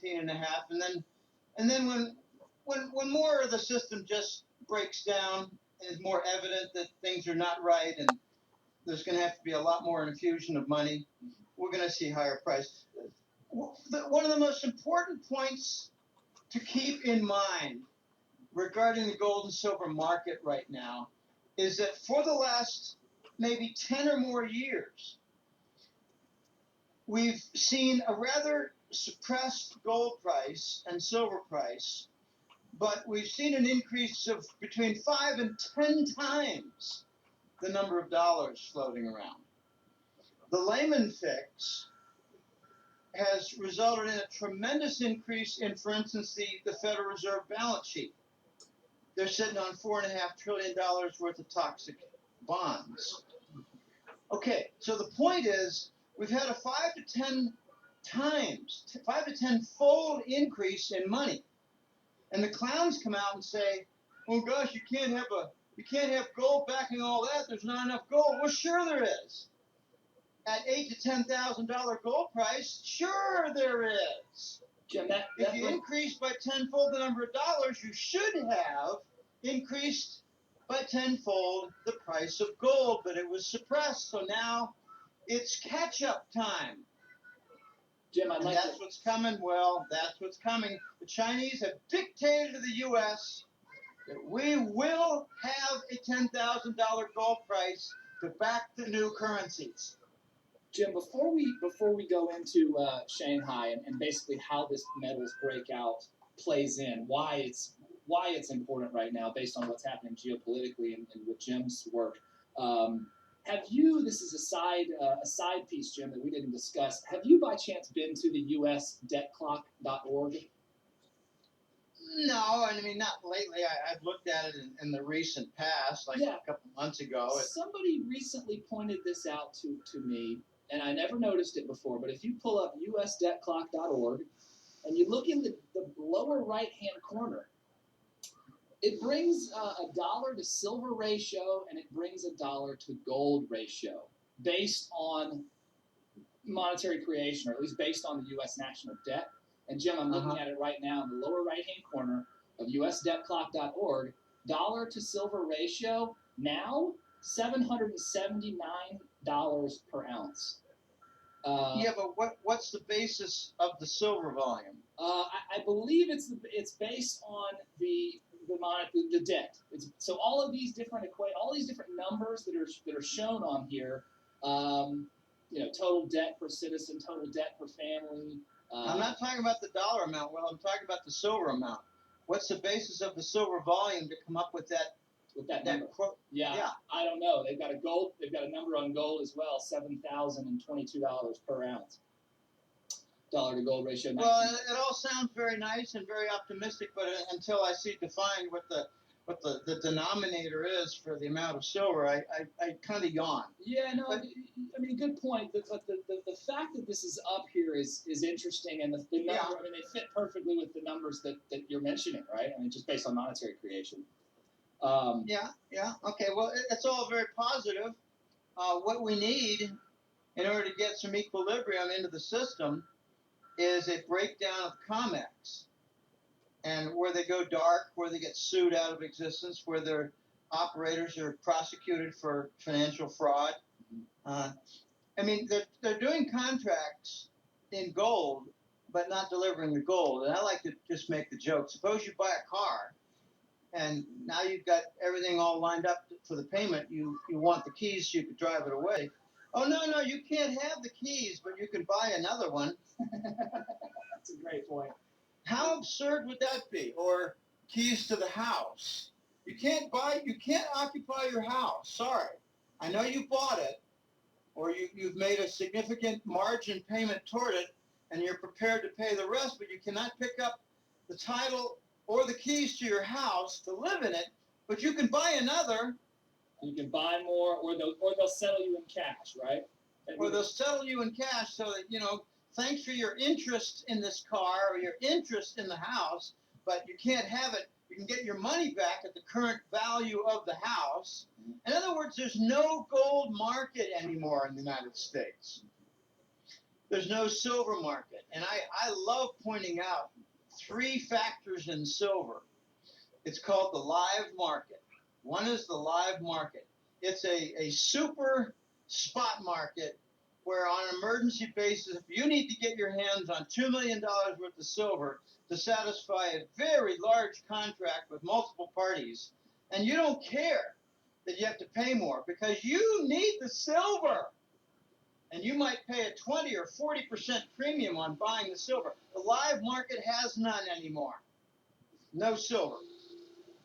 and a half, and then when more of the system just breaks down and is more evident that things are not right and there's going to have to be a lot more infusion of money, we're going to see higher price. One of the most important points to keep in mind regarding the gold and silver market right now is that for the last maybe 10 or more years, we've seen a rather suppressed gold price and silver price, but we've seen an increase of between 5 and 10 times the number of dollars floating around. The Lehman fix has resulted in a tremendous increase in, for instance, the Federal Reserve balance sheet. They're sitting on $4.5 trillion worth of toxic bonds. Okay, so the point is we've had a 5 to 10 times, 5 to 10 fold increase in money. And the clowns come out and say, oh gosh, you can't have gold backing all that. There's not enough gold. Well, sure there is. At $8,000 to $10,000 gold price, sure there is. Jim, if you increase by tenfold the number of dollars, you should have increased by tenfold the price of gold, but it was suppressed. So now it's catch-up time. Jim, and that's what's coming. Well, that's what's coming. The Chinese have dictated to the U.S. that we will have a $10,000 gold price to back the new currencies. Jim, before we go into Shanghai and basically how this metals breakout plays in, why it's important right now based on what's happening geopolitically and with Jim's work. Have you? This is a side piece, Jim, that we didn't discuss. Have you by chance been to the USDebtClock.org? No, I mean not lately. I've looked at it in the recent past, like a couple months ago. Somebody recently pointed this out to me, and I never noticed it before. But if you pull up USDebtClock.org and you look in the lower right-hand corner, it brings a dollar to silver ratio and it brings a dollar to gold ratio based on monetary creation, or at least based on the U.S. national debt. And Jim, I'm looking at it right now in the lower right-hand corner of USDebtClock.org. Dollar to silver ratio now $779 per ounce. But what's the basis of the silver volume? I believe it's based on the debt. So all of these different numbers that are shown on here. Total debt per citizen, total debt per family. I'm not talking about the dollar amount. Well, I'm talking about the silver amount. What's the basis of the silver volume to come up with that? Number. Yeah, I don't know. They've got a number on gold as well, $7,022 per ounce. Dollar to gold ratio. Well, it all sounds very nice and very optimistic, but until I see defined what the denominator is for the amount of silver, I kind of yawn. Yeah, no, I mean, good point. But the fact that this is up here is interesting, and the number. I mean, they fit perfectly with the numbers that you're mentioning, right? I mean, just based on monetary creation. Okay. Well, it's all very positive. What we need in order to get some equilibrium into the system is a breakdown of COMEX, and where they go dark, where they get sued out of existence, where their operators are prosecuted for financial fraud. I mean, they're doing contracts in gold, but not delivering the gold. And I like to just make the joke. Suppose you buy a car, and now you've got everything all lined up for the payment. You want the keys so you could drive it away. Oh, no, you can't have the keys, but you can buy another one. That's a great point. How absurd would that be? Or keys to the house. You can't occupy your house. Sorry. I know you bought it, or you've made a significant margin payment toward it, and you're prepared to pay the rest, but you cannot pick up the title or the keys to your house to live in it, but you can buy another. You can buy more, or they'll settle you in cash, right? Or they'll settle you in cash so that, thanks for your interest in this car or your interest in the house, but you can't have it. You can get your money back at the current value of the house. In other words, there's no gold market anymore in the United States. there's no silver market. And I love pointing out three factors in silver. It's called the live market. One is the live market. It's a super spot market where on an emergency basis, if you need to get your hands on $2 million worth of silver to satisfy a very large contract with multiple parties, and you don't care that you have to pay more because you need the silver. And you might pay a 20 or 40% premium on buying the silver. The live market has none anymore. No silver.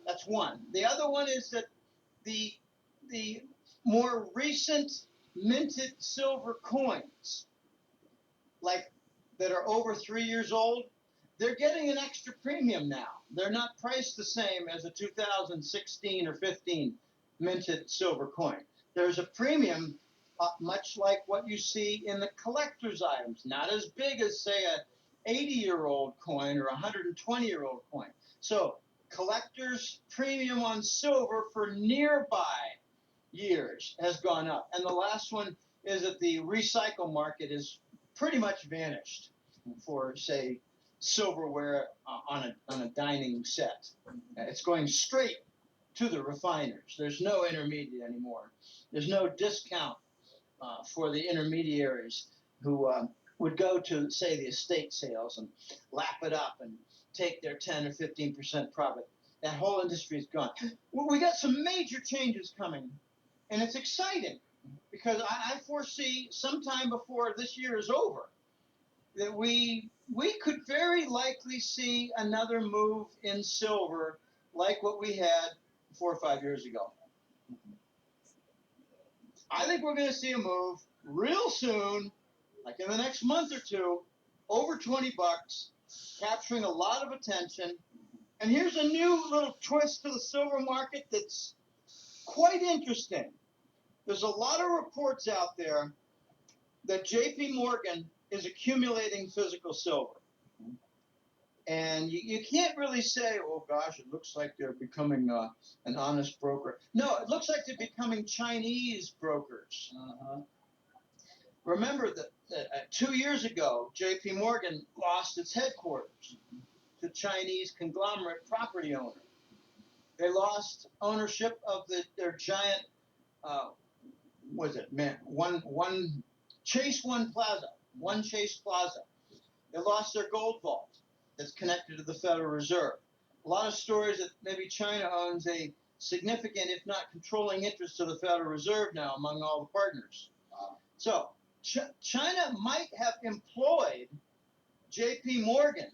That's one. The other one is that the more recent minted silver coins, like that are over 3 years old, they're getting an extra premium now. They're not priced the same as a 2016 or 15 minted silver coin. There's a premium, much like what you see in the collector's items, not as big as, say, a 80-year-old coin or a 120-year-old coin. So collector's premium on silver for nearby years has gone up. And the last one is that the recycle market is pretty much vanished for, say, silverware on a dining set. It's going straight to the refiners. There's no intermediate anymore. There's no discount for the intermediaries who would go to, say, the estate sales and lap it up and take their 10 or 15% profit. That whole industry is gone. We got some major changes coming, and it's exciting because I foresee sometime before this year is over that we could very likely see another move in silver like what we had 4 or 5 years ago. I think we're going to see a move real soon, like in the next month or two, over 20 bucks, capturing a lot of attention. And here's a new little twist to the silver market that's quite interesting. There's a lot of reports out there that J.P. Morgan is accumulating physical silver. And you can't really say, oh, gosh, it looks like they're becoming an honest broker. No, it looks like they're becoming Chinese brokers. Remember that 2 years ago, J.P. Morgan lost its headquarters to Chinese conglomerate property owner. They lost ownership of their giant, Chase One Plaza. They lost their gold vault that's connected to the Federal Reserve. A lot of stories that maybe China owns a significant, if not controlling interest to the Federal Reserve now among all the partners. So China might have employed J.P. Morgan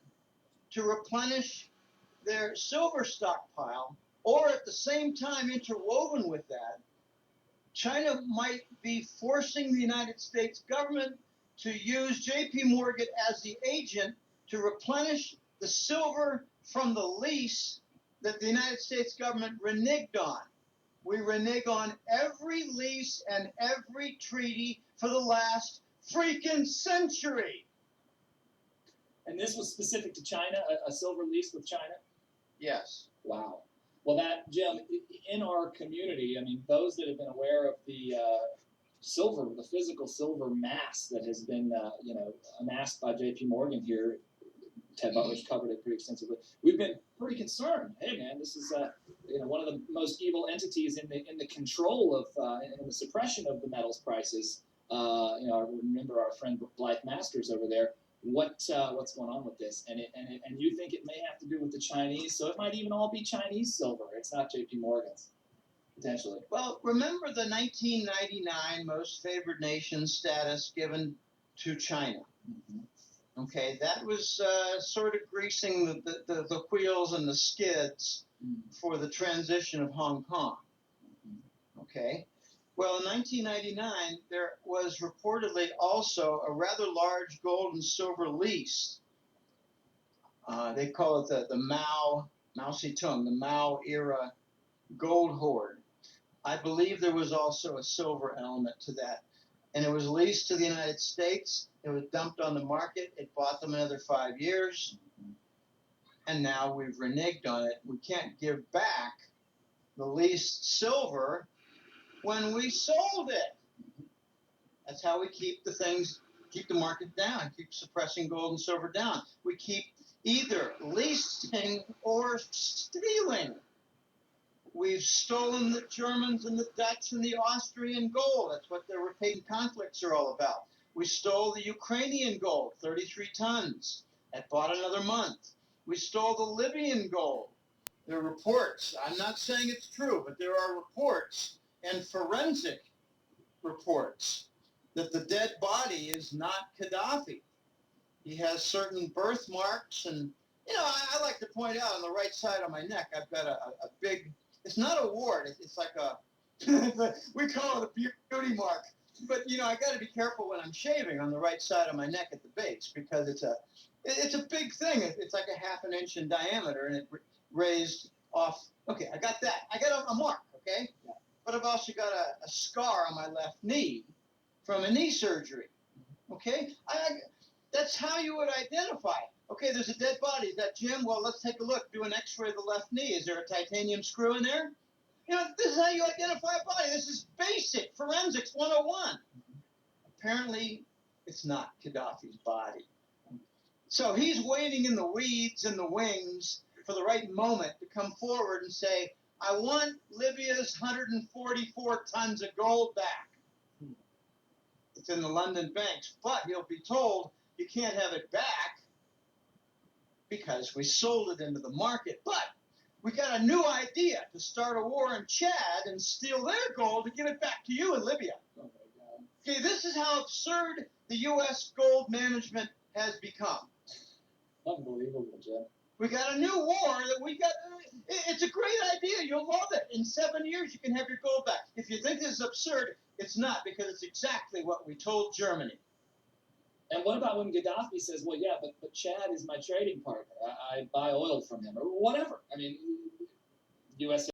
to replenish their silver stockpile, or at the same time, interwoven with that, China might be forcing the United States government to use J.P. Morgan as the agent to replenish the silver from the lease that the United States government reneged on. We renege on every lease and every treaty for the last freaking century. And this was specific to China, a silver lease with China? Yes. Wow. Well, that, Jim, in our community, I mean, those that have been aware of the silver, the physical silver mass that has been, amassed by J.P. Morgan here, Ted Butler's covered it pretty extensively. We've been pretty concerned. Hey, man, this is one of the most evil entities in the control of and the suppression of the metals prices. I remember our friend Blythe Masters over there. What's going on with this? And you think it may have to do with the Chinese, so it might even all be Chinese silver. It's not J.P. Morgan's, potentially. Well, remember the 1999 most favored nation status given to China. Okay, that was sort of greasing the wheels and the skids for the transition of Hong Kong. Okay. Well, in 1999, there was reportedly also a rather large gold and silver lease. They call it the Mao Zedong, the Mao era gold hoard. I believe there was also a silver element to that. And it was leased to the United States. It was dumped on the market. It bought them another 5 years. And now we've reneged on it. We can't give back the leased silver when we sold it. That's how we keep the things keep the market down, keep suppressing gold and silver down. We keep either leasing or stealing. We've stolen the Germans and the Dutch and the Austrian gold. That's what the repeating conflicts are all about. We stole the Ukrainian gold, 33 tons. That bought another month. We stole the Libyan gold. There are reports. I'm not saying it's true, but there are reports and forensic reports that the dead body is not Gaddafi. He has certain birthmarks, and I like to point out on the right side of my neck, I've got a big. It's not a wart. It's like a. We call it a beauty mark. But I got to be careful when I'm shaving on the right side of my neck at the base because it's a big thing. It's like a half an inch in diameter, and it raised off. Okay, I got that. I got a mark. Okay, yeah. But I've also got a scar on my left knee from a knee surgery. Okay, that's how you would identify it. Okay, there's a dead body. Is that Jim? Well, let's take a look. Do an X-ray of the left knee. Is there a titanium screw in there? This is how you identify a body. This is basic forensics 101. Apparently, it's not Gaddafi's body. So he's waiting in the weeds and the wings for the right moment to come forward and say, I want Libya's 144 tons of gold back. It's in the London banks, but he'll be told you can't have it back because we sold it into the market. But we got a new idea to start a war in Chad and steal their gold to give it back to you in Libya. Oh my God. Okay, this is how absurd the U.S. gold management has become. Unbelievable, Jim. We got a new war that we got. It's a great idea. You'll love it. In 7 years, you can have your gold back. If you think this is absurd, it's not, because it's exactly what we told Germany. And what about when Gaddafi says, well, yeah, but Chad is my trading partner. I buy oil from him, or whatever. I mean, U.S.